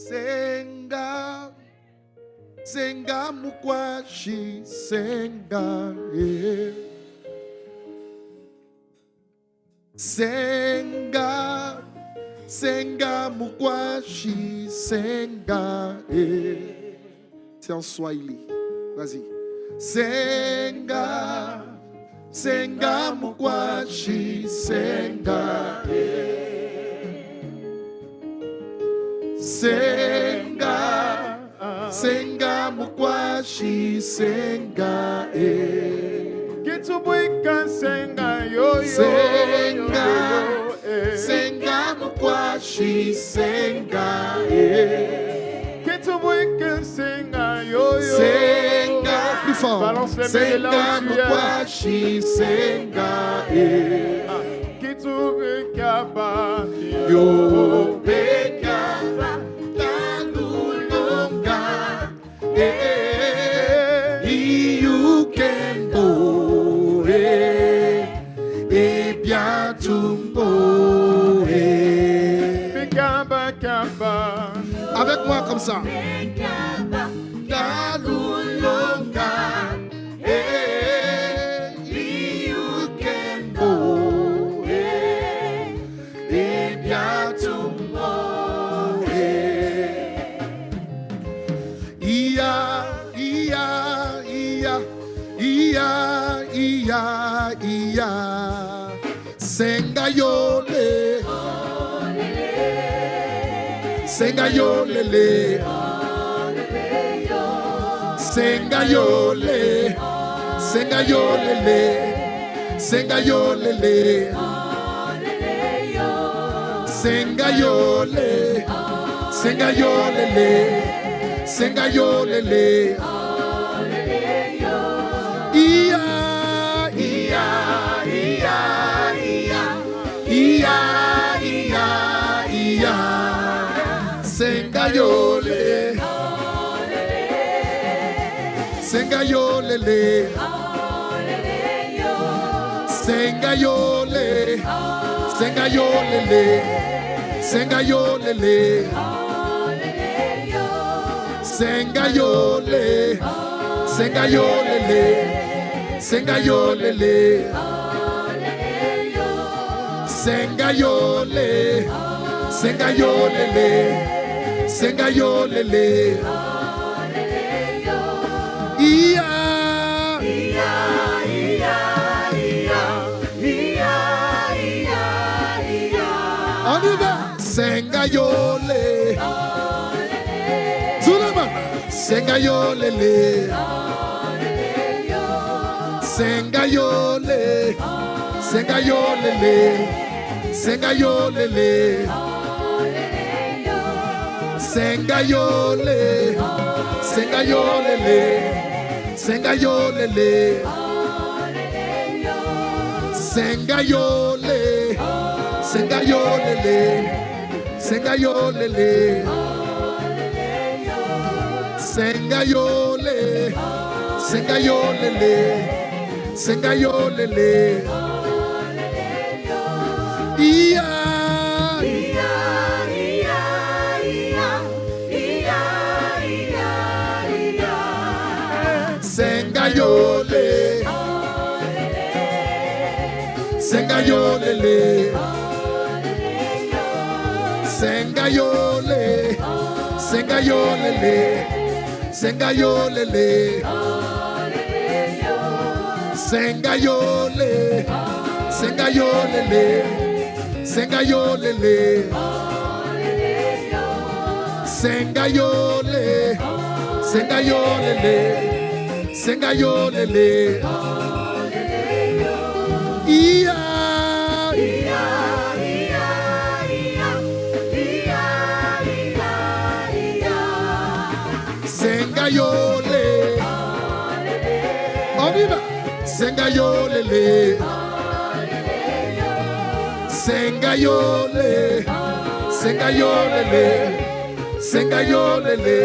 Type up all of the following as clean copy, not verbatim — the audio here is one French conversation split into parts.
Senga, senga mukwashi, senga, senga, senga mukwashi, senga, c'est en Swahili. Vas-y. Senga, senga mukwashi, senga, senga, senga mukwashi, senga, Kitubwika senga yo yo. senga, senga mukwashi, senga, Kitubwika senga yo yo. senga, plus fort. Balance les mains Senga là où tu es. mukwashi, senga, Kitubwika ba yo bekaba kalulonga, iyukembo, ebiatumbo. Bekaba kaba. Avec moi comme ça. Kalulonga, iyukembo, ebiatumbo. Iya, iya, iya, iya, iya, iya. Senga yole, senga yolele, senga yole, senga yolele, senga yolele, senga yole, senga yolele, senga yolele. Iya, iya, iya, iya, iya, iya, iya. Senga yole, senga yolele, senga yole, senga yolele, senga yolele, senga yole, senga yolele, senga yolele, senga yole, senga yolele, senga yolele. Iya, iya, iya, iya, iya, iya, iya. On y va. Senga yole, tout le monde. Senga yolele, senga yole, senga yolele, senga yolele, senga yole, senga yolele, senga yolele, senga yole, senga yolele, senga yolele, senga yole, senga yolele, senga yolele. Iya, iya, iya, iya, iya, iya, iya. Senga yole, senga yolele, senga yole, senga yolele, senga yolele, senga yole, senga yolele, senga yolele, senga yole, senga yolele, senga yolele. Iya, iya, iya, iya, iya, iya, iya. Senga yole, on y va. Senga yolele, senga yole, senga yolele, senga yolele.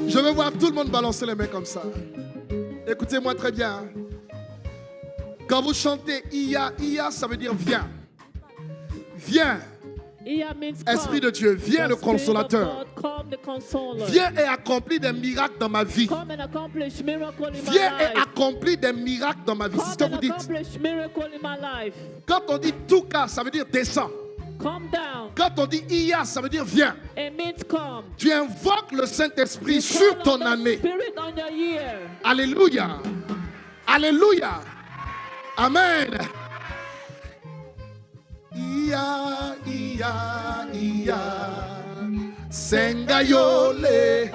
Je veux voir tout le monde balancer les mains comme ça. Écoutez-moi très bien. Quand vous chantez Iya, Iya, ça veut dire viens. Viens. Ia means Esprit de come. Dieu, viens le The Spirit of consolateur. God, come the consoler. Viens et accomplis des miracles dans ma vie. Come and accomplish miracle in my Viens et life. accomplis des miracles dans ma vie. C'est ce que Come vous and dites. accomplish miracle in my life. Quand on dit tout cas, ça veut dire descends. Come down. Quand on dit ia, ça veut dire viens. It means come. Tu invoques le Saint-Esprit You sur call ton on the année. Spirit on your year. Alléluia. Alléluia. Amen. Ia, ia, ia. Sengayole.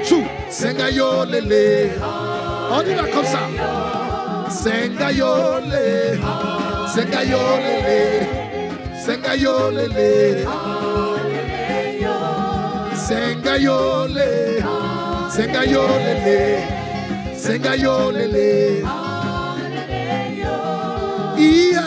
Chou. Sengayole. On y va comme ça. Sengayole. Sengayole. Sengayole. Sengayole. Sengayole. Sengayole. Ia.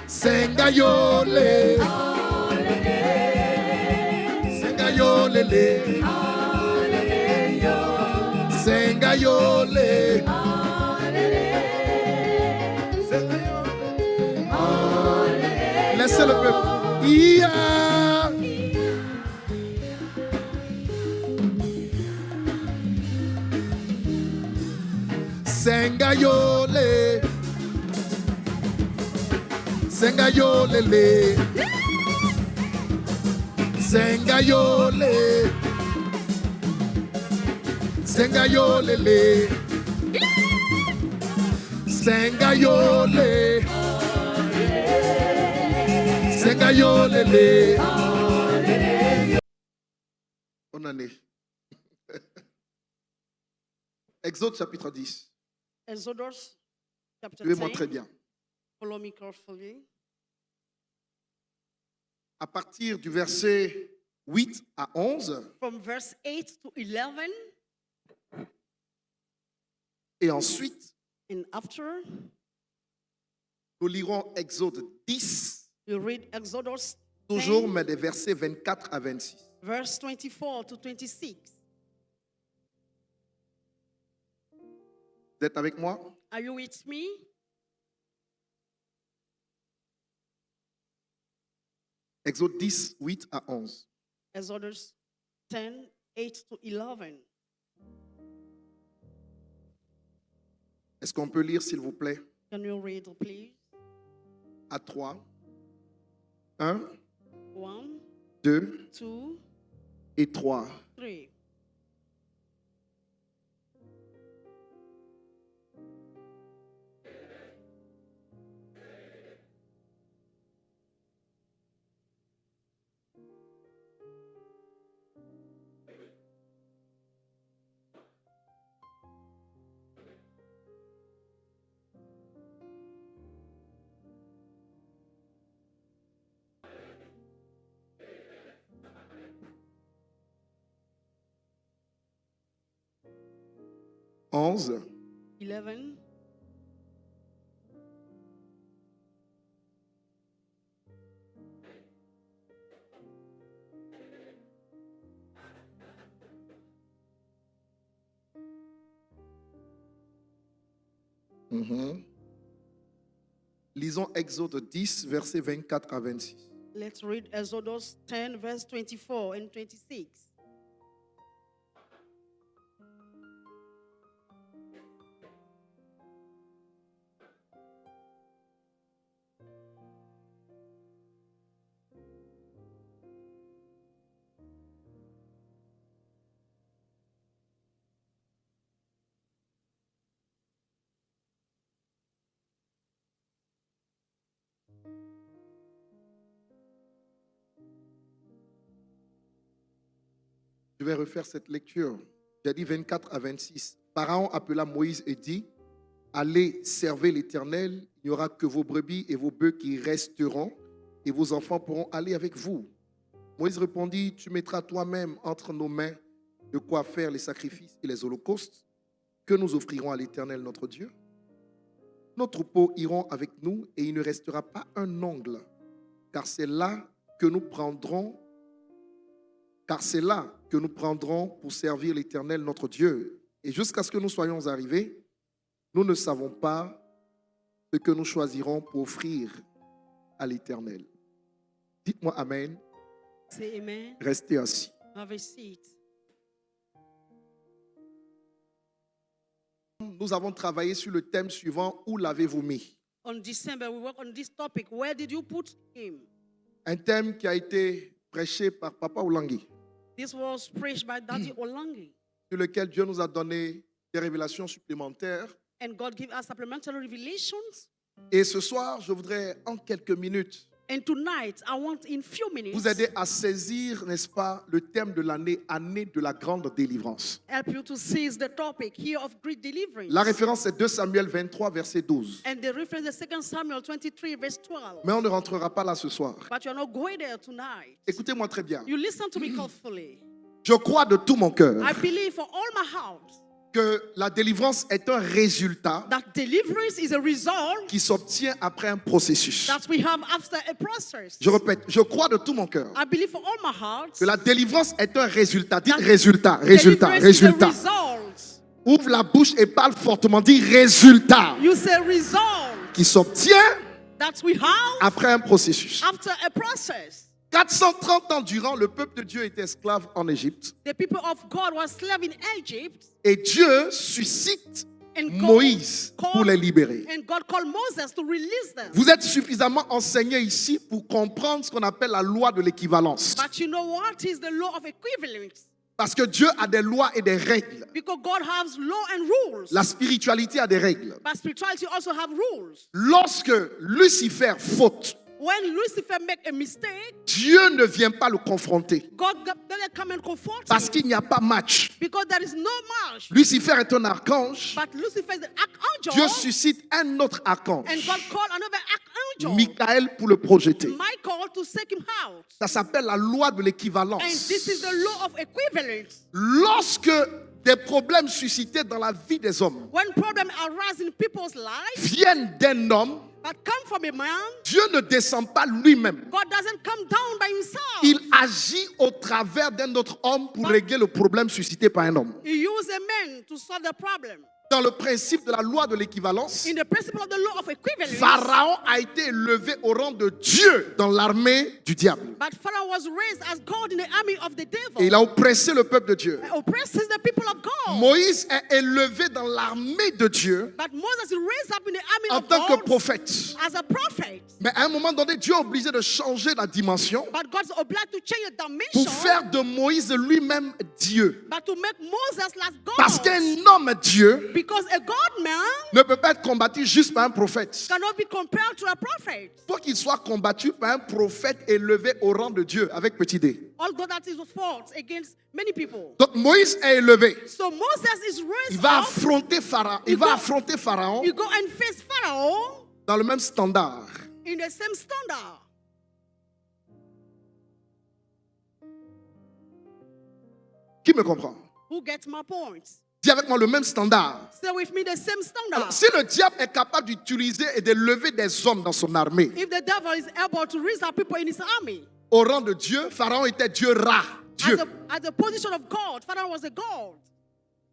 Sengayole. Sengayole. Sengayole. Laissez le peuple. Ia. Sengayole. Sengayole. Sengayole. Sengayole. Sengayole. Sengayole. Bonne année. Exode chapitre 10. Exodus chapter Suivez-moi 10. très bien. Follow me carefully. À partir du verset 8 à 11, From verse 8 to 11, et ensuite, and after, nous lirons Exode 10, we read Exodus toujours, 10, mais des versets 24 à 26. verse 24 to 26. Vous êtes avec moi? Are you with me? Exode 10, 8 à 11. Exodus 10, 8 to 11. Est-ce qu'on peut lire, s'il vous plaît? Can you read, please? À 3. 1, 1, 2 2, et 3. 3. Onze, 11. Lisons Exode 10, versets 24 à 26. Let's read Exodus 10, verse 24 and 26. Je vais refaire cette lecture. J'ai dit 24 à 26. Pharaon appela Moïse et dit, allez, servez l'Éternel, il n'y aura que vos brebis et vos bœufs qui resteront, et vos enfants pourront aller avec vous. Moïse répondit, tu mettras toi-même entre nos mains de quoi faire les sacrifices et les holocaustes que nous offrirons à l'Éternel notre Dieu. Nos troupeaux iront avec nous et il ne restera pas un ongle, car c'est là que nous prendrons pour servir l'Éternel notre Dieu. Et jusqu'à ce que nous soyons arrivés, nous ne savons pas ce que nous choisirons pour offrir à l'Éternel. Dites-moi Amen. Say amen. Restez assis. Have a seat. Nous avons travaillé sur le thème suivant, où l'avez-vous mis? On December, we work on this topic. Where did you put him? Un thème qui a été prêché par Papa Olangi, This was preached by Daddy Olangi. sur lequel Dieu nous a donné des révélations supplémentaires. And God gave us supplementary revelations. Et ce soir, je voudrais en quelques minutes And tonight, I want in few minutes vous aider à saisir, n'est-ce pas, le thème de l'année, année de la grande délivrance. help you to seize the topic here of great deliverance. La référence est 2 Samuel 23, verset 12. And the reference is 2 Samuel 23, verse 12. Mais on ne rentrera pas là ce soir. But you're not going there tonight. Écoutez-moi très bien. You listen to me carefully. Je crois de tout mon cœur I believe for all my heart que la délivrance est un résultat that deliverance is a result qui s'obtient après un processus. that we have after a process. Je répète, je crois de tout mon cœur I believe for all my heart que la délivrance est un résultat. Dites that résultat, résultat, deliverance is a résultat. result. Ouvre la bouche et parle fortement. Dis résultat You say result qui s'obtient that we have après un processus. after a process. 430 ans durant, le peuple de Dieu était esclave en Égypte. The people of God were slaves in Egypt, Et Dieu suscite and Moïse pour les libérer. and God called Moses to release them. Vous êtes suffisamment enseigné ici pour comprendre ce qu'on appelle la loi de l'équivalence. But you know what is the law of equivalence? Parce que Dieu a des lois et des règles. Because God has law and rules. La spiritualité a des règles. But spirituality also have rules. Lorsque Lucifer faute, When Lucifer make a mistake, Dieu ne vient pas le confronter. God doesn't come and confront Parce him qu'il n'y a pas match. because there is no match. Lucifer est un archange. But Lucifer is the archangel, Dieu suscite un autre and archange, God called another archangel, Michael, pour le projeter. Michael, to take him out. Ça s'appelle la loi de And l'équivalence. this is the law of equivalence. Lorsque des problèmes suscités dans la vie des hommes When problems arise in people's lives, viennent d'un homme, but come from a man, Dieu ne descend pas lui-même. God doesn't come down by himself. Il agit au travers d'un autre homme pour régler le problème suscité par un homme. He used a man to solve the problem. Dans le principe de la loi de l'équivalence, In the principle of the law of equivalence, Pharaon a été élevé au rang de Dieu dans l'armée du diable. but Pharaoh was raised as God in the army of the devil. Et il a oppressé le peuple de Dieu. Oppresses the people of God. Moïse est élevé dans l'armée de Dieu But Moses is raised up in the army en of tant que God prophète. as a prophet. Mais à un moment donné, Dieu est obligé de changer la dimension But God's obliged to change the pour dimension, faire de Moïse lui-même Dieu. but to make Moses like God. Parce qu'un homme Dieu Because a God man ne peut pas être combattu juste par un prophète. cannot be compared to a prophet. Il faut qu'il soit combattu par un prophète élevé au rang de Dieu avec petit d. Although that is fought against many people. Donc Moïse est élevé. So Moses is Il raised va up. affronter Pharaon. Il You va go- affronter Pharaon You go and face Pharaoh dans le même standard. in the same standard. Qui me comprend? Who gets my points? Dis avec moi le même standard. Say with me the same standard. Alors, si le diable est capable d'utiliser et de lever des hommes dans son armée If the devil is able to raise up people in his army, au rang de Dieu, Pharaon était Dieu Ra, Dieu. as a position of God, Pharaoh was a God.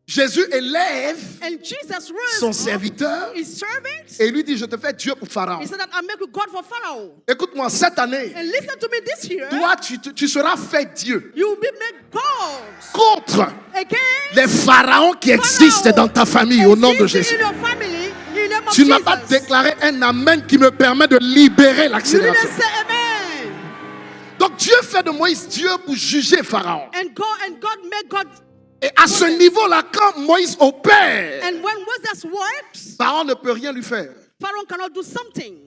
Jésus élève And Jesus son raised up serviteur his servant. et lui dit, je te fais Dieu pour Pharaon. He said that I make you God for Pharaoh. Écoute-moi, cette année, And listen to me this year. toi, tu seras fait Dieu You will be made God contre again. les pharaons qui existent dans ta famille au nom de Jésus. In your family, in the name of Tu ne m'as pas Jesus. déclaré un amen qui me permet de libérer You l'accélération. didn't say amen. Donc Dieu fait de Moïse Dieu pour juger Pharaon. And God made God. Et à ce niveau-là, quand Moïse opère, And when Moses works, Pharaon ne peut rien lui faire. Pharaoh cannot do something.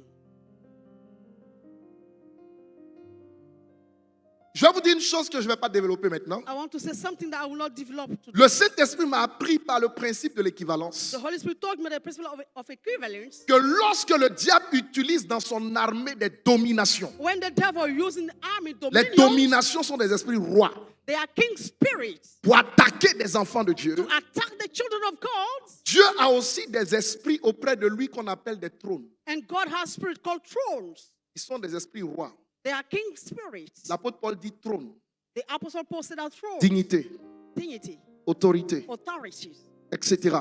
Je vais vous dire une chose que je ne vais pas développer maintenant. I want to say something that I will not develop today. Le Saint-Esprit m'a appris par le principe de l'équivalence The Holy Spirit taught me the principle of equivalence. que lorsque le diable utilise dans son armée des dominations, When the devil using the army les dominion, dominations sont des esprits rois they are king spirits pour attaquer des enfants de Dieu. to attack the children of God. Dieu a aussi des esprits auprès de lui qu'on appelle des trônes. And God has spirits called thrones. Ils sont des esprits rois. They are king spirits. L'apôtre Paul dit trône, The apostle Paul said that throne, dignité, dignity, autorité. authorities. etc.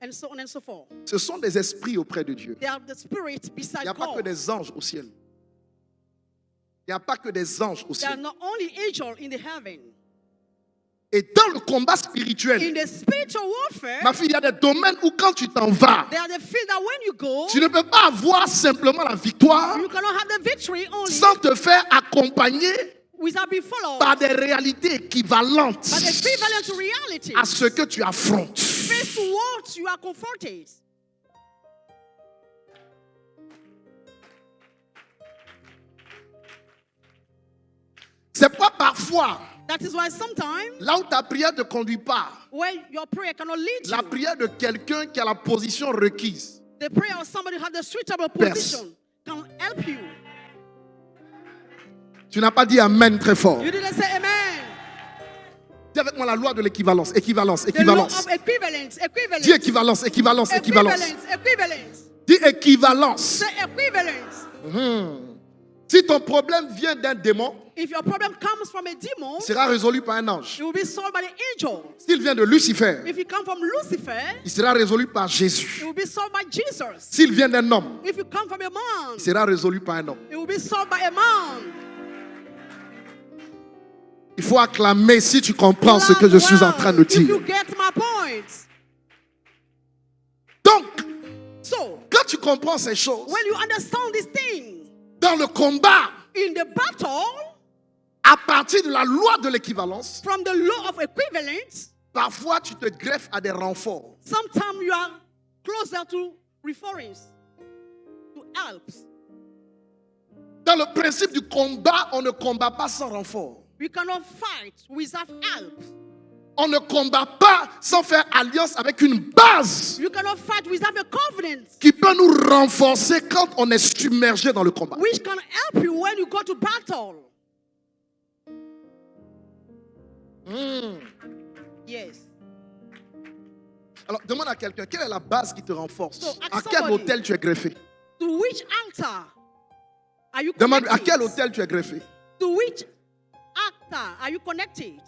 and so on and so forth. Ce sont des esprits auprès de Dieu. They are the spirits Il beside n'y a pas que God. des anges au ciel. Il n'y a pas que des anges au They are ciel. not only angels in the heaven. Et dans le combat spirituel, In the spiritual warfare, ma fille, il y a des domaines où quand tu t'en vas, there are the field that when you go, tu ne peux pas avoir simplement la victoire you cannot have the victory only sans te faire accompagner without being followed par des réalités équivalentes by the equivalent reality. à ce que tu affrontes. Face to what you are confronted. C'est pourquoi parfois, That is why sometimes là où ta prière ne te conduit pas, when your prayer cannot lead la you, prière de quelqu'un qui a la position requise, the prayer of somebody who has the suitable Perce. position can help you. tu n'as pas dit Amen très fort. You didn't say amen. Dis avec moi la loi de l'équivalence, équivalence, The law équivalence. of equivalence, equivalence. Dis équivalence, équivalence, équivalence. Equivalence, equivalence. Dis équivalence. Say equivalence. Si ton problème vient d'un démon, If your problem comes from a demon, il sera résolu par un ange. it will be solved by the angel. S'il vient de Lucifer, If it comes from Lucifer, il sera résolu par it Jésus. will be solved by Jesus. S'il vient d'un homme, If it comes from a man, il sera résolu par un homme. it will be solved by a man. Il faut acclamer si tu comprends ce que je suis en train de If you dire. get my point. Donc, So, quand tu comprends ces choses, when you understand these things, dans le combat, in the battle, à partir de la loi de l'équivalence, from the law of equivalence, parfois tu te greffes à des renforts. sometimes you are closer to reference, to helps. Dans le principe du combat, on ne combat pas sans renfort. We cannot fight without help. On ne combat pas sans faire alliance avec une base You cannot fight without a covenant, qui peut nous renforcer quand on est submergé dans le combat. which can help you when you go to battle. Yes. Alors, demande à quelqu'un, quelle est la base qui te renforce? So, ask À quel somebody. hôtel tu es greffé? To which altar are you Demande connected? à quel hôtel tu es greffé? To which altar are you connected?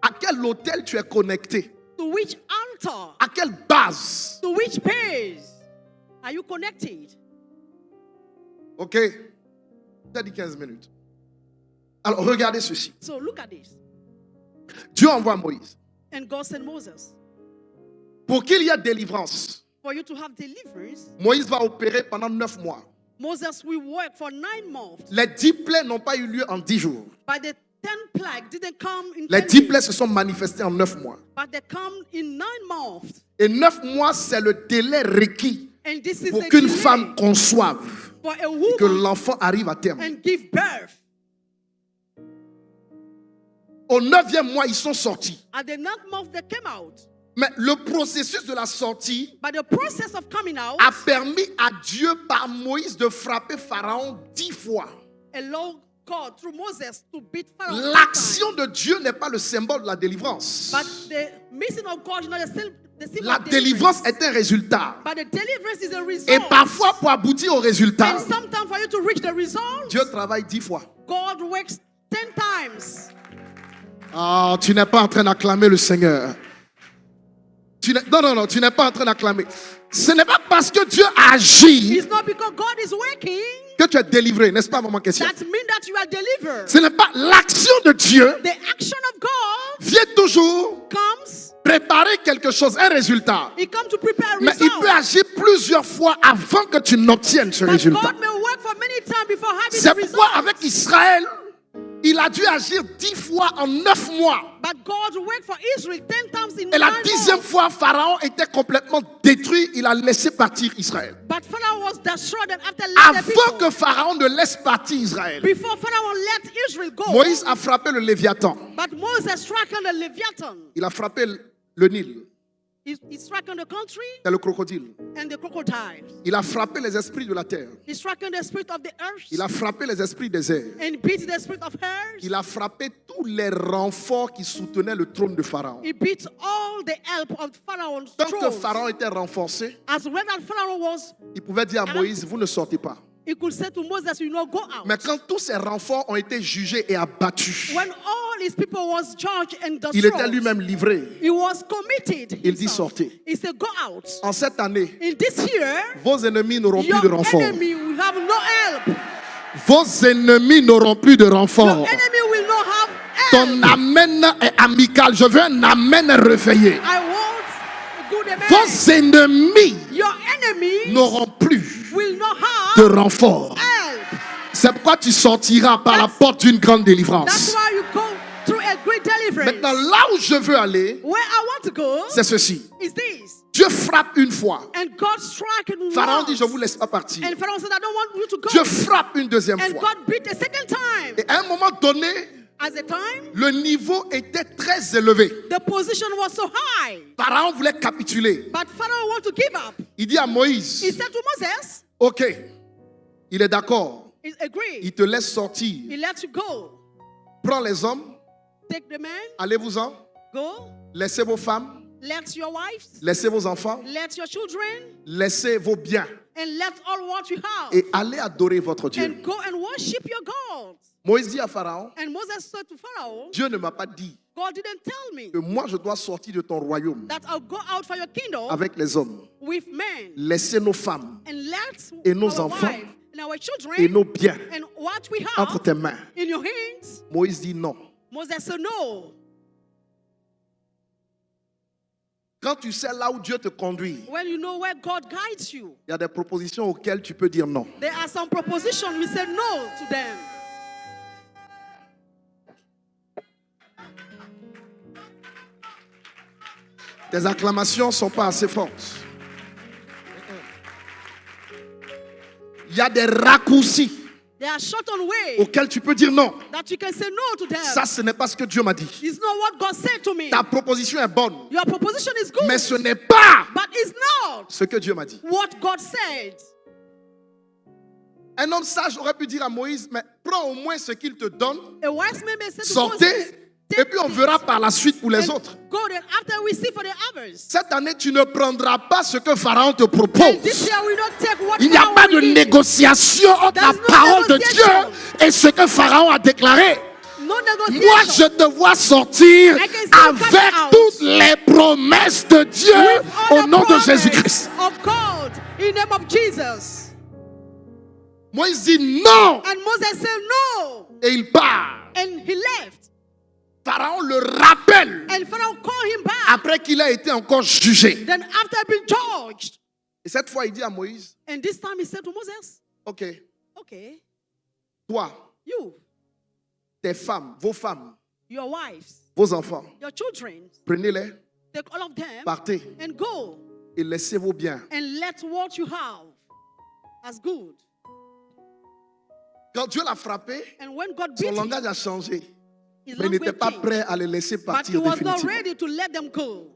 À quel hôtel tu es connecté? To which altar? À quelle base? To which base are you connected? Ok? T'as dit 15 minutes. Alors, regardez ceci. So look at this. Dieu envoie Moïse. And God sent Moses. Pour qu'il y ait délivrance, For you to have deliverance, Moïse va opérer pendant 9 mois. Moses will work for 9 months. Les 10 plaies n'ont pas eu lieu en 10 jours. But the 10 plagues didn't come in Les 10 10 days, plaies se sont manifestées en 9 mois. but they come in 9 months. Et 9 mois, c'est le délai requis And this is pour a qu'une delay femme conçoive, for a que woman l'enfant arrive à terme. and give birth. Au 9e mois, ils sont sortis. At the 9th month, they came out. Mais le processus de la sortie But the process of coming out a permis à Dieu par Moïse de frapper Pharaon 10 fois. allowed God through Moses to beat Pharaoh. 10 times. L'action de Dieu n'est pas le symbole de la délivrance. But the mission of God is not the symbol La of délivrance est un résultat. But the deliverance is a result. Et parfois, pour aboutir au résultat, And sometimes for you to reach the result, Dieu travaille 10 fois. God works 10 times. Ah, tu n'es pas en train d'acclamer le Seigneur. Non, tu n'es pas en train d'acclamer. Ce n'est pas parce que Dieu agit It's not because God is working que tu es délivré, n'est-ce pas, maman question? that means that you are delivered. Ce n'est pas l'action de Dieu The action of God vient toujours comes, préparer quelque chose, un résultat. it comes to prepare a Mais il peut result. agir plusieurs fois avant que tu n'obtiennes ce But résultat. God may work for many times before having C'est the pourquoi result. avec Israël, il a dû agir 10 fois en 9 mois. But God worked for Israel 10 times in Et la 9 10e months. fois, Pharaon était complètement détruit. Il a laissé partir Israël. But Pharaoh was destroyed and after let the Avant people. que Pharaon ne laisse partir Israël, Before Pharaoh let Israel go, Moïse a frappé le Léviathan. but Moses struck on the Leviathan. Il a frappé le Nil. He struck on the country C'est le crocodile. and the crocodiles. Il a frappé les esprits de la terre. He struck on the spirit of the earth Il a frappé les esprits des airs. and beat the spirit of earth. Il a frappé tous les renforts qui soutenaient le trône de Pharaon. He beat all the help of Pharaoh's Tant que throne. Pharaon était renforcé, As well as Pharaoh was, il pouvait dire à Moïse, vous ne sortez pas. he could say to Moses, you know, go out. Mais quand tous ces renforts ont été jugés et abattus, When all his people was judged and Il était destroyed. lui-même livré. He was committed. Il dit himself. sortez. He said, go out. En cette année, In this year, vos ennemis n'auront plus your de renfort. enemy will have no help. Vos ennemis n'auront plus de Your renfort. enemy will not have help. Ton amen est amical. Je veux un amen réveillé. I want a good amen. Vos ennemis Your enemy n'auront plus will not de have renfort. help. C'est pourquoi tu sortiras par la porte d'une grande That's délivrance. why you go through a great deliverance. Maintenant, là où je veux aller, Where I want to go c'est ceci. is this. Dieu frappe une fois. And God struck it Pharaon once. dit, je ne vous laisse pas partir. And Pharaoh said, I don't want you to go. Dieu frappe une deuxième And fois. God beat a second time. Et à un moment donné, At the time, le niveau était très élevé. the position was so high. Pharaon voulait capituler. But Pharaoh wanted to give up. Il dit à He Moïse, said to Moses, ok, il est d'accord. he agreed. Il te laisse sortir. He let you go. Prends les hommes, Take the man, allez-vous-en. go. Laissez vos femmes, Let your wives, laissez vos enfants, let your children, laissez vos biens and let all what you have. et allez adorer votre Dieu. And go and worship your God. Moïse dit à Pharaon, And Moses said to Pharaoh, Dieu ne m'a pas dit God didn't tell me que moi je dois sortir de ton royaume that I'll go out for your kingdom avec les hommes. with men. Laissez nos femmes And let Et nos our enfants wives and our children et nos biens and what we entre have tes mains. in your hands. Moïse dit non. Moses said no. Quand tu sais là où Dieu te conduit, When you know where God guides you, il y a des propositions auxquelles tu peux dire non. there are some propositions we said no to them. Tes acclamations ne sont pas assez fortes. Il y a des raccourcis There are shortened ways auxquels tu peux dire non. that you can say no to them. Ça, ce n'est pas ce que Dieu m'a dit. It's not what God said to me. Ta proposition est bonne, Your proposition is good, mais ce n'est pas but it's not ce que Dieu m'a dit. what God said. Un homme sage aurait pu dire à Moïse, mais prends au moins ce qu'il te donne, A wise man may say to Moses, sortez, et puis on verra par la suite pour les autres. go then after we see for the others. Cette année, tu ne prendras pas ce que Pharaon te And this propose. year we don't take what Il n'y a Pharaoh pas de will give. négociation entre la There's no parole de negotiation. Dieu et ce que Pharaon a déclaré. No Moi, negotiation. je te vois sortir I can still avec come out toutes les promesses de Dieu With all au the nom de promise Jésus-Christ. of God in the name of Jesus. Moïse dit non And Moses said no. et il part. And he left. Pharaon le rappelle And Pharaoh called him back. après qu'il a été encore jugé. Then after being judged. Et cette fois, il dit à Moïse, And this time he said to Moses, ok, okay, toi, you, tes femmes, your wives, vos enfants, your children, prenez-les, take all of them partez and go et laissez vos biens. and let what you have as good. Quand Dieu l'a frappé, And when God son beat him, langage a changé. his Mais il n'était language pas changed. prêt à les laisser But he partir was not définitivement. ready to let them go.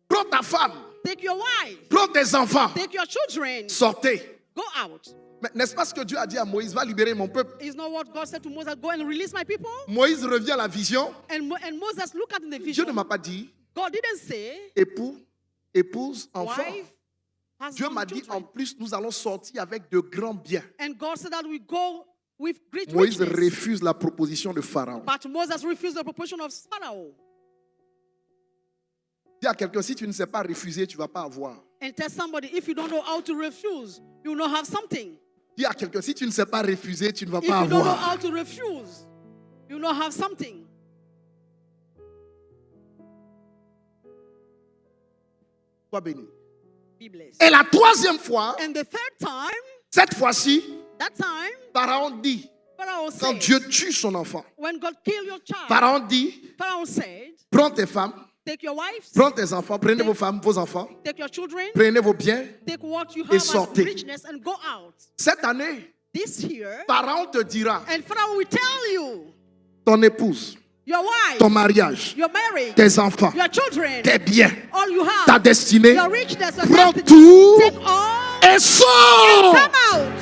Prends ta femme, Take your wife, prends tes enfants, take your children, sortez. go out. Mais n'est-ce pas ce que Dieu a dit à Moïse, va libérer mon peuple? Is not what God said to Moses, go and release my people? Moïse revient à la vision. And Moses looked at in the Dieu vision. ne m'a pas dit God didn't say, époux, épouse, enfant. wife, Dieu husband, m'a dit en children. plus nous allons sortir avec de grands biens. And God said that we go with great Moïse richness. refuse la proposition de Pharaon. But Moses refused the proposition of Pharaoh. Dis à quelqu'un, si tu ne sais pas refuser, tu ne vas pas avoir. And tell somebody, if you don't know how to refuse, you will not have something. Dis à quelqu'un, si tu ne sais pas refuser, tu ne vas If pas you don't know avoir. how to refuse, you will not have something. Sois béni. Be blessed. Et la troisième fois, And the third time, cette fois-ci, that time, Pharaon dit, Pharaoh quand said, Dieu tue son enfant, when God killed your child, Pharaon dit, Pharaoh said, prends tes femmes, take your wives, prends tes enfants, prenez vos femmes, vos enfants, take your children, prenez vos biens. take what you Et have as sortez. richness and go out. Cette année, This year, Pharaon te dira, and Pharaoh will tell you, ton épouse, your wife, ton mariage, your marriage, tes enfants, your children, tes biens, all you have, ta destinée, your richness, your prends destiny, tout take all, et sors. come out.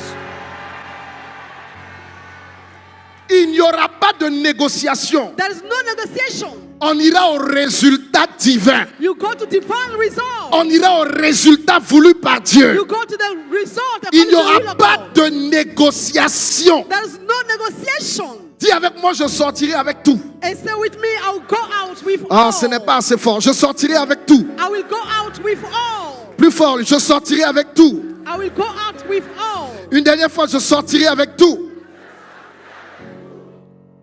Il n'y aura pas de négociation. There is no negotiation. On ira au résultat divin. You go to divine result. On ira au résultat voulu par Dieu. You go to the result Il according n'y to the will aura of pas God. de négociation. There is no negotiation. Dis avec moi, je sortirai avec tout. And say with me, I will go out with Ah, all. ce n'est pas assez fort. Je sortirai avec tout. I will go out with all. Plus fort, je sortirai avec tout. I will go out with all. Une dernière fois, je sortirai avec tout.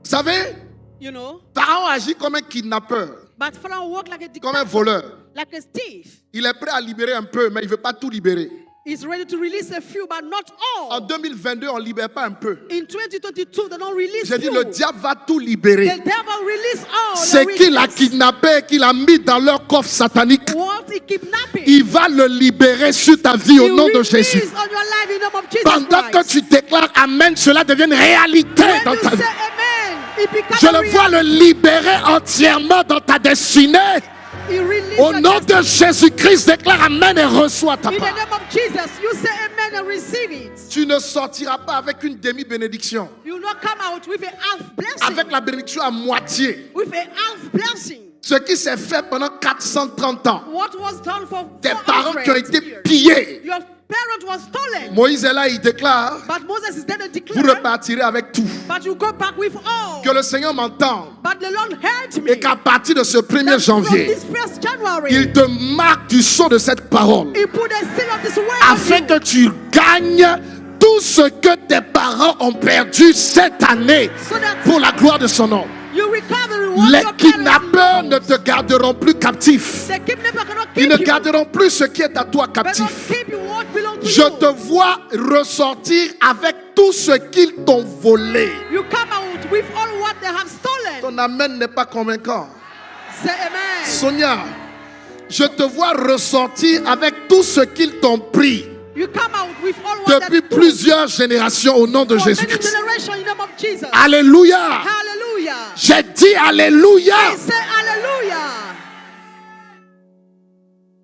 Vous savez, You know, Pharaon agit comme un kidnappeur, but Pharaoh walked like a comme un dictator, voleur. like a thief. Il est prêt à libérer un peu, mais il ne veut pas tout libérer. He's ready to release a few, but not En all. 2022, on ne libère pas un peu. In 2022, they don't release J'ai dit, few. le diable va tout libérer. The devil release all. Ce the qu'il a riches. kidnappé, qu'il a mis dans leur coffre satanique, What he kidnapping. il va le libérer sur ta vie au He nom de release Jésus. on your life in the name of Jesus Pendant que Christ. tu déclares Amen, cela devienne réalité When dans you ta say vie. amen, it becomes Je a le vois reality. le libérer entièrement dans ta destinée. He release Au your nom de destiny. Jésus-Christ, déclare Amen et reçois ta In the part. name of Jesus, you say amen and receive it. Tu ne sortiras pas avec une demi-bénédiction, You will not come out with a half blessing. avec la bénédiction à moitié. With a half blessing. Ce qui s'est fait pendant 430 ans. What was done for Tes parents 400 qui ont été years. pillés. Your parent was stolen. Moïse est là, il déclare, But Moses is there to vous declare. repartirez avec tout. But you go back with all. Que le Seigneur m'entende But the Lord heard me. et qu'à partir de ce 1er That from janvier, this 1st January, il te marque du sceau de cette parole He put a seal of this word on afin you. que tu gagnes tout ce que tes parents ont perdu cette année So that pour la gloire de son nom. you recover what Les your kidnappeurs parents ne lost. te garderont plus captif. The kidnapper cannot Ils keep ne you. garderont plus ce qui est à toi They don't captif. keep you what belongs to Je you. te vois ressortir avec tout ce qu'ils t'ont volé. You come out with all what they have stolen. Ton amen n'est pas convaincant. Say amen. Sonia, je te vois ressortir avec tout ce qu'ils t'ont pris You come out with all what depuis they took. plusieurs générations au nom de For many Jésus-Christ. generations in the name of Jesus. Alléluia. Hallelujah. J'ai dit Alléluia. I say hallelujah.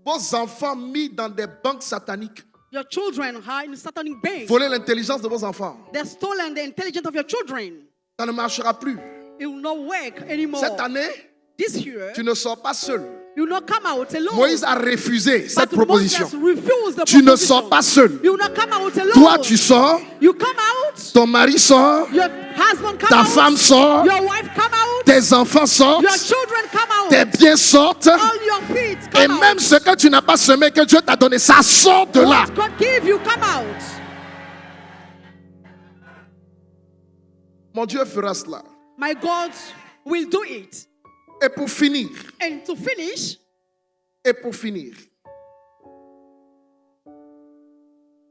Vos enfants mis dans des banques sataniques. Your children are in satanic bank. Volez l'intelligence de vos enfants. They've stolen the intelligence of your children. Ça ne marchera plus. It will not work anymore. Cette année, This year, tu ne sors pas seul. you will not come out alone. Moïse a refusé cette But proposition. Moses refused the Tu ne proposition. sors pas seul. You will not come out alone. Toi, tu sors. You come out. Ton mari sort. Your husband come Ta out. femme sort. Your wife come out. Tes enfants sortent. Your children come out. Tes biens sortent. All your feet come Et out. même ce que tu n'as pas semé, que Dieu t'a donné, ça sort de là. What God give you, come out. Mon Dieu fera cela. My God will do it. Et pour finir, And to finish,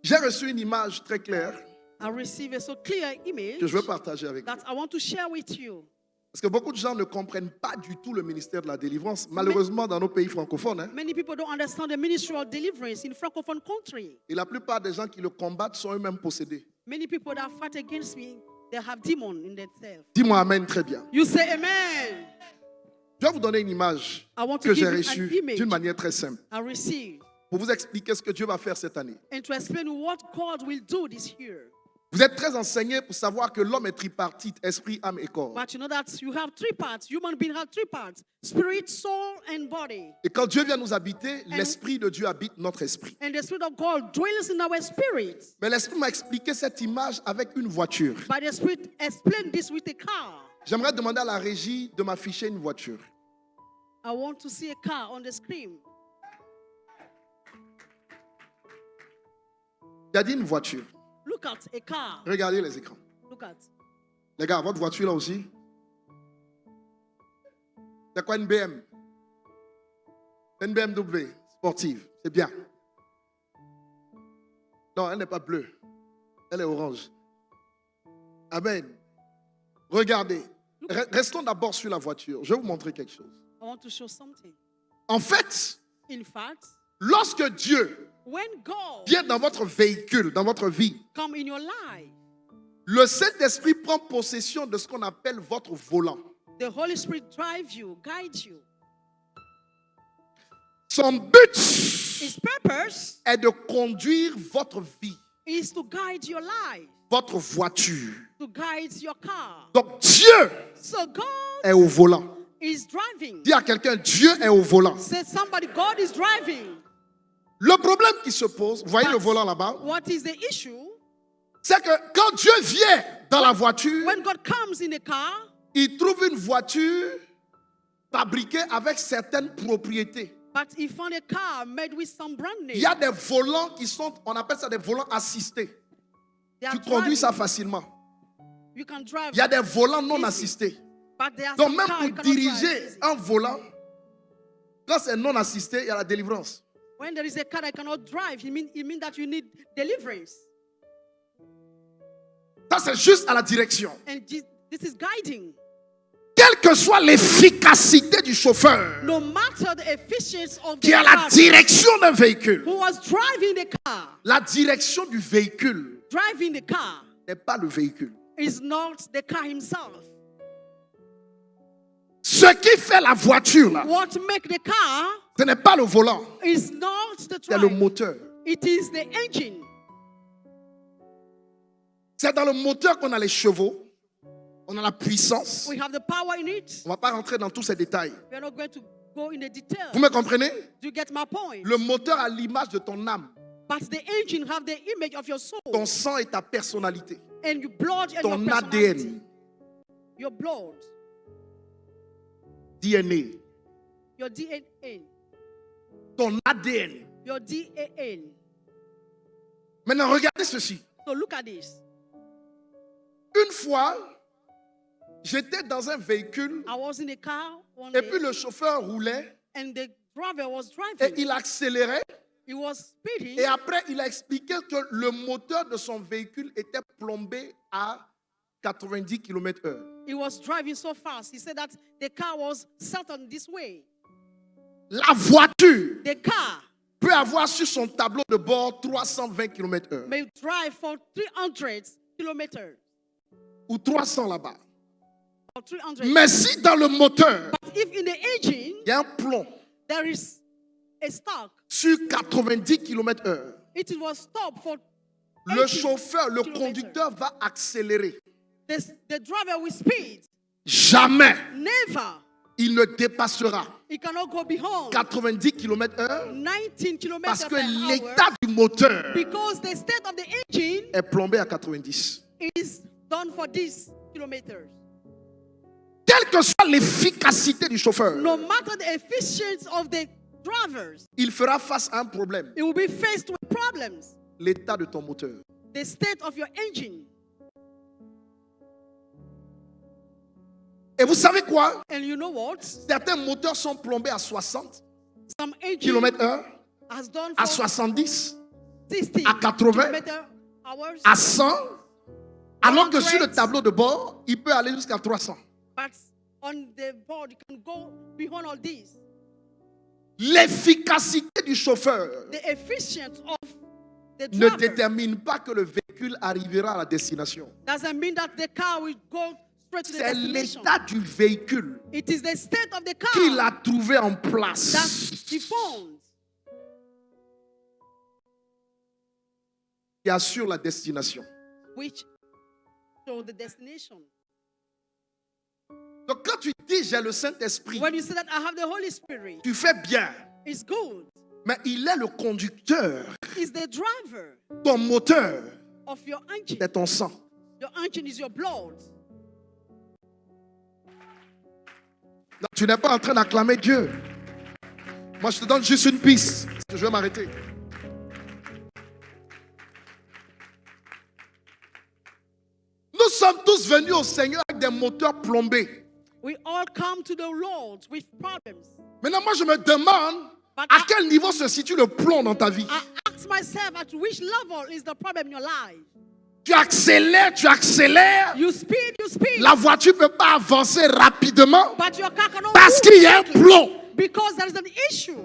j'ai reçu une image très claire I receive a so clear image que je veux partager avec vous. that I want to share with you. Parce que beaucoup de gens ne comprennent pas du tout le ministère de la délivrance, malheureusement dans nos pays francophones. Hein. Many people don't understand the ministry of deliverance in francophone country. Et la plupart des gens qui le combattent sont eux-mêmes possédés. Many people that fight against me, they have demon in themselves. Dis-moi Amen très bien. You say amen. Je vais vous donner une image I want to que give j'ai you reçue an image d'une manière très simple I receive pour vous expliquer ce que Dieu va faire cette année. and to explain what God will do this year. Vous êtes très enseignés pour savoir que l'homme est tripartite, esprit, âme et corps. But you know that you have three parts. Human being have three parts: spirit, soul, and body. Et quand Dieu vient nous habiter, l'esprit de Dieu habite notre esprit. And the Spirit of God dwells in our spirit. Mais l'esprit m'a expliqué cette image avec une voiture. But the Spirit explained this with a car. J'aimerais demander à la régie de m'afficher une voiture. I want to see a car on the screen. Il a dit une voiture. Look at a car. Regardez les écrans. Look at. Les gars, votre voiture là aussi. C'est quoi une BM? Une BMW sportive. C'est bien. Non, elle n'est pas bleue. Elle est orange. Amen. Regardez. Restons d'abord sur la voiture. Je vais vous montrer quelque chose. I want to show something. En fait, In fact, lorsque Dieu when God vient dans votre véhicule, dans votre vie, come in your life, le Saint-Esprit prend possession de ce qu'on appelle votre volant. the Holy Spirit drive you, guide you. Son but His purpose est de conduire votre vie. is to guide your life, votre voiture. to guide your car. Donc Dieu So God est au volant. is driving. Dis à quelqu'un, Dieu est au volant. Say somebody, God is driving. Le problème qui se pose, vous voyez le But volant là-bas, what is the issue? c'est que quand Dieu vient dans la voiture, When God comes in a car, il trouve une voiture fabriquée avec certaines propriétés. but he found a car made with some brand Il name. y a des volants qui sont, on appelle ça des volants assistés. They are Tu conduis ça driving. facilement. You can drive. Il y a des volants non Easy. assistés. But there are Donc some même cars you pour cannot drive diriger easy. un volant, quand c'est non assisté, il y a la délivrance. When there is a car that cannot drive, it means that you need deliverance. Ça c'est juste à la direction. And this is guiding. Quelle que soit l'efficacité du chauffeur No matter the efficiency of qui the a la car direction d'un véhicule, who was driving the car, la direction du véhicule driving the car n'est pas le véhicule. is not the car himself. Ce qui fait la voiture là, What make the car ce n'est pas le volant, is not the c'est le drive. moteur. It is the engine. C'est dans le moteur qu'on a les chevaux, on a la puissance. We have the power in it. On ne va pas rentrer dans tous ces détails. We are not going to go in the detail. Vous me comprenez? Do you get my point? Le moteur a l'image de ton âme, But the engine have the image of your soul ton sang et ta personnalité, and your blood and ton your personality. ADN, Your blood, DNA, your DNA, ton ADN. your DAN. Maintenant, regardez ceci. So look at this. Une fois, j'étais dans un véhicule I was in a car one et day, puis le chauffeur roulait and the driver was et driving. il accélérait He was speeding, et après il a expliqué que le moteur de son véhicule était plombé à 90 km/h. he was driving so fast. He said that the car was set on this way. La voiture The car peut avoir sur son tableau de bord 320 km/h may drive for 300 kilometers ou 300 là-bas. or 300. Mais si dans le moteur, But if in the engine il y a un plomb there is a stock, sur 90 km/h, it was stopped for le 80 chauffeur, le kilomètres. conducteur va accélérer. the driver will speed. Jamais Never. il ne dépassera He cannot go beyond 90 km/h 19 kilometers parce que per hour l'état du moteur because the state of the engine est plombé à 90. is done for these kilometers. Quelle que soit l'efficacité du chauffeur, No matter the efficiency of the drivers, il fera face à un problème. it will be faced with problems. L'état de ton moteur. The state of your engine. Et vous savez quoi? And you know what? Certains moteurs sont plombés à 60 Some engine km/h, has done à for 70, 60 à 80, kilometers hours. à 100, alors que 100. sur le tableau de bord, il peut aller jusqu'à 300. But on the board, you can go beyond all this. L'efficacité du chauffeur The efficiency of the ne driver détermine pas que le véhicule arrivera à la destination. doesn't mean that the car will go straight to the C'est destination. l'état du véhicule It is the state of the qu'il car a trouvé en that place he found qui assure la destination. which show the destination. Donc quand tu dis j'ai le Saint-Esprit, When you say that I have the Holy Spirit, tu fais bien, it's good. mais il est le conducteur. It's the driver Ton moteur, of your engine. c'est ton sang. Your engine is your blood. Donc, tu n'es pas en train d'acclamer Dieu. Moi, je te donne juste une piste. Je vais m'arrêter. Nous sommes tous venus au Seigneur avec des moteurs plombés. We all come to the Lord with problems. Maintenant, moi, je me demande à quel niveau se situe le plomb dans ta vie. I ask myself, at which level is the problem in your life? Tu accélères, tu accélères. You speed. La voiture ne peut pas avancer rapidement But your car cannot parce move qu'il y a un quickly plomb. because there is an issue.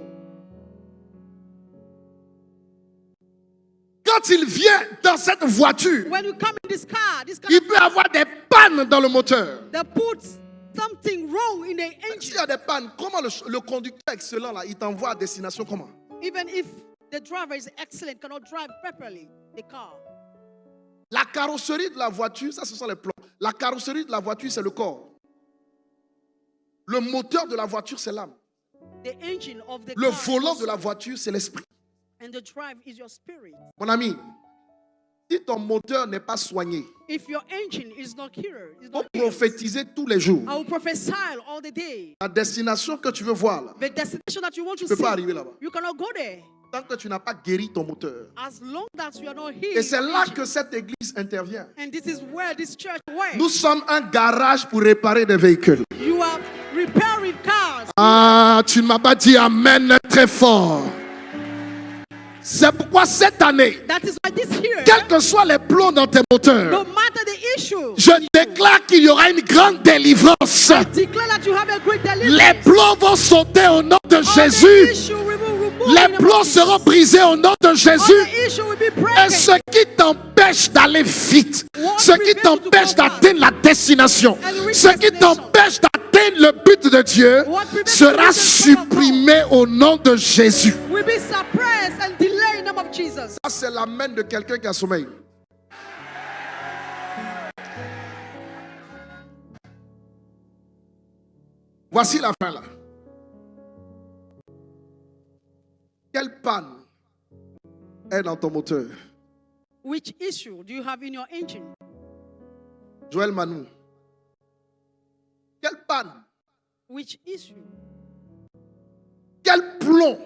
Quand il vient dans cette voiture, When you come in this car il peut y avoir des pannes dans le moteur. that puts something wrong in the S'il engine. y a des pannes, comment le conducteur excellent là, il t'envoie à destination comment? Even if the driver is excellent, cannot drive properly the car. La carrosserie de la voiture, ça ce sont les plombs. La carrosserie de la voiture, c'est le corps. Le moteur de la voiture, c'est l'âme. The engine of the Le car volant is de la your soul, voiture, c'est l'esprit. and the drive is your spirit. Mon ami, si ton moteur n'est pas soigné, If your engine is not here, is faut not healed, prophétiser tous les jours. I will prophesy all the day. La destination que tu veux voir, là, The destination that you want to tu ne peux pas see, arriver là-bas. you cannot go there Tant que tu n'as pas guéri ton moteur. as long as you are not healed. Et c'est your là engine. que cette église intervient. And this is where this church works. Nous sommes un garage pour réparer des véhicules. You are repairing cars. Ah, tu ne m'as pas dit amen très fort. C'est pourquoi cette année, That is why this year, quels que soient les plombs dans tes no moteurs, matter the issue, je déclare qu'il y aura une grande délivrance. declare that you have a great Les deliverance. plombs vont sauter au nom de All the Jésus. issue will be removed in Les the name of plombs Jesus. seront brisés au nom de All Jésus. the issue will be Et broken. ce qui t'empêche d'aller vite, ce qui t'empêche d'atteindre la destination, ce qui t'empêche d'atteindre le but de Dieu sera supprimé au nom de Jésus. Will be suppressed and delayed in the name of Jesus. Ça, c'est l'amen de quelqu'un qui a sommeil. Voici la fin là. Quelle panne est dans ton moteur? Which issue do you have in your engine? Joël Manou. Quelle panne? Which issue? Quel plomb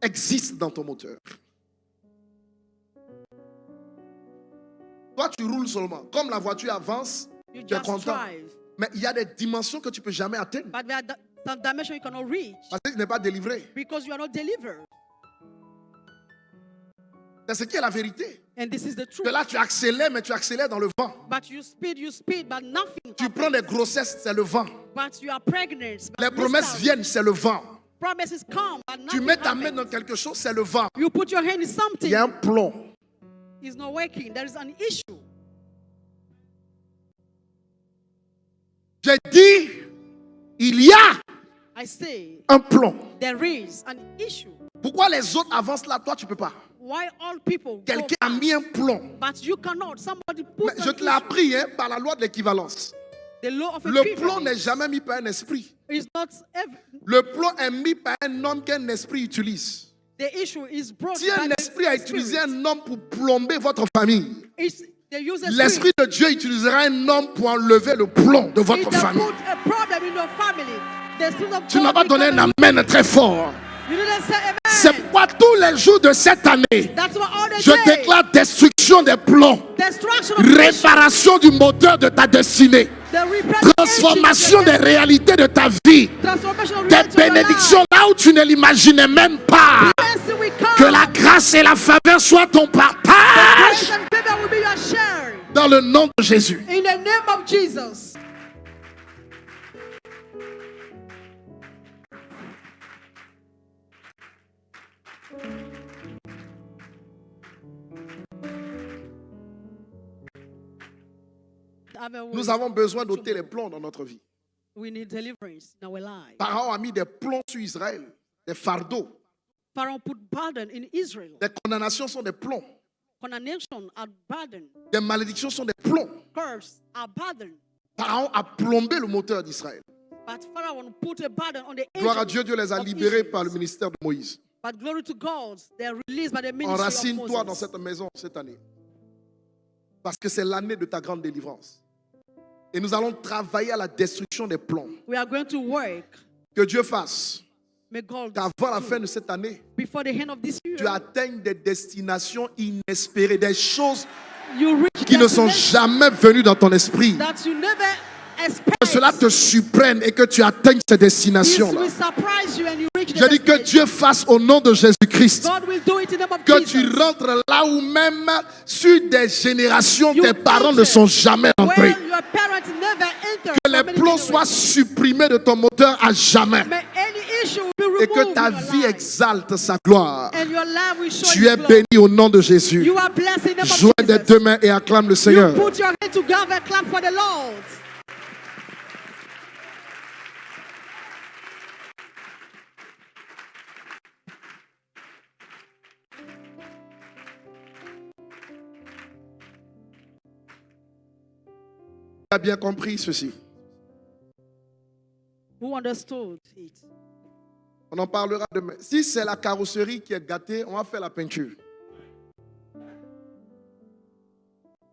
existe dans ton moteur? Toi, tu roules seulement. Comme la voiture avance, You tu es just content. drive. Mais il y a des dimensions que tu ne peux jamais atteindre But there are some dimension you cannot reach parce que tu n'es pas délivré. because you are not delivered. C'est ce qui est la vérité. And this is the truth. Que là, tu accélères, mais tu accélères dans le vent. But you speed, but nothing. Tu prends des grossesses, c'est le vent. But you are pregnant. But Les promesses miscarriage. viennent, c'est le vent. Promises come, but Tu nothing mets ta main happens. dans quelque chose, c'est le vent. You put your hand in Il something, y a un plomb. it's not working. There is an issue. J'ai dit, il y a I say un plomb. there is an issue. Pourquoi les autres avancent là, toi tu peux pas? Why all people go Quelqu'un a fast, mis un plomb. but you cannot? Somebody put Mais je an te l'ai issue. appris par la loi de l'équivalence. The law of Le equivalence plomb n'est jamais mis par un esprit. is not Le plomb est mis par un homme qu'un esprit utilise. the issue is broken. Si un by the esprit a spirit. utilisé un homme pour plomber votre famille, They use a l'Esprit de Dieu utilisera un homme pour enlever le plomb de votre If they famille. put a problem in your family, the Spirit of Tu n'as God pas will donné come un and- amen très fort. You didn't say amen. C'est pourquoi tous les jours de cette année, That's why all the je day, déclare destruction des plombs, destruction of the réparation du moteur de ta destinée, the repressed transformation engine, des réalités de ta vie, transformation of des reality of your bénédictions life. là où tu ne l'imaginais même pas. Blessing will come. Que la grâce et la faveur soient ton partage Grace and favor will be your share. dans le nom de Jésus. In the name of Jesus. Nous avons besoin d'ôter les plombs dans notre vie. We need deliverance in our life. Pharaon a mis des plombs sur Israël, des fardeaux. Pharaoh put burden in Israel. Des condamnations sont des plombs. Condemnation are burden. Des malédictions sont des plombs. Curse are burden. Pharaon a plombé le moteur d'Israël. But Pharaoh put a burden on the Gloire à engine Dieu, Dieu les a of libérés Israel. par le ministère de Moïse. But glory to God, they are released by the ministry of Enracine-toi dans Moses. cette maison cette année. Parce que c'est l'année de ta grande délivrance. Et nous allons travailler à la destruction des plombs. We are going to work. Que Dieu fasse May God, qu'avant la fin de cette année, before the end of this year, tu atteignes des destinations inespérées, des choses you reach qui ne sont destination jamais venues dans ton esprit. that you never expect. Que cela te surprenne et que tu atteignes ces This destinations-là. will surprise you and you reach the Je dis que destination. Dieu fasse au nom de Jésus-Christ. God will do it in the name of Que Jesus. tu rentres là où même sur des générations, You tes parents ne enter sont jamais entrés. Where your parents never entered. Que les so many plombs soient generations. supprimés de ton moteur à jamais. May any issue will be removed Et que ta in your vie life. exalte sa gloire. And your life will show Tu His es glory. béni au nom de Jésus. You are blessed in the name of Joins des Jesus. deux mains et acclame le You Seigneur. put your hand together and clap for the Lord. a bien compris ceci? Who understood it? On en parlera demain. Si c'est la carrosserie qui est gâtée, on va faire la peinture.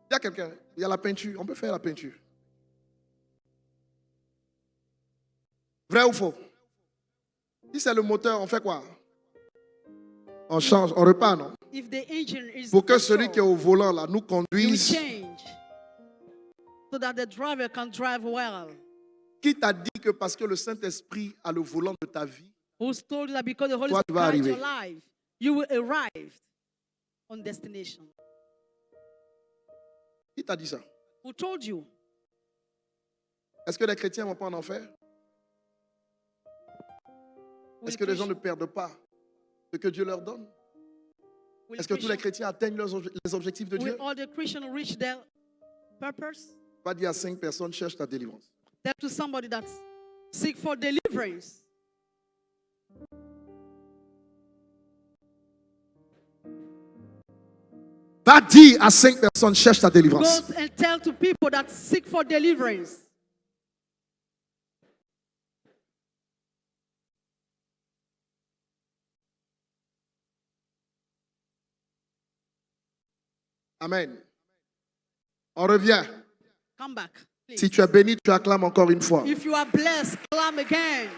Il y a quelqu'un, il y a la peinture, on peut faire la peinture. Vrai ou faux? Si c'est le moteur, on fait quoi? On change, on repart, non? If the engine is Pour que celui petrol, qui est au volant là nous you conduise. change so that the driver can drive well. Qui t'a dit que parce que le Saint-Esprit a le volant de ta vie, Who's told you that because the Holy Toi, Spirit tu vas guides your arriver. life, you will arrive on destination? qui t'a dit ça? Who told you? Est-ce que les chrétiens ne vont pas en enfer? Will Est-ce que les gens ne Christ- perdent pas ce que Dieu leur donne? will Est-ce que tous les Christian- chrétiens atteignent les objectifs de Dieu? will all the Christians reach their purpose? Va dire à 5 personnes, cherche ta délivrance. Tell to somebody that seek for deliverance. Va dire à 5 personnes, cherche ta délivrance. Go and tell to people that seek for deliverance. Amen. On revient. Come back, please. Si tu es béni, tu acclames encore une fois. If you are blessed, clap again.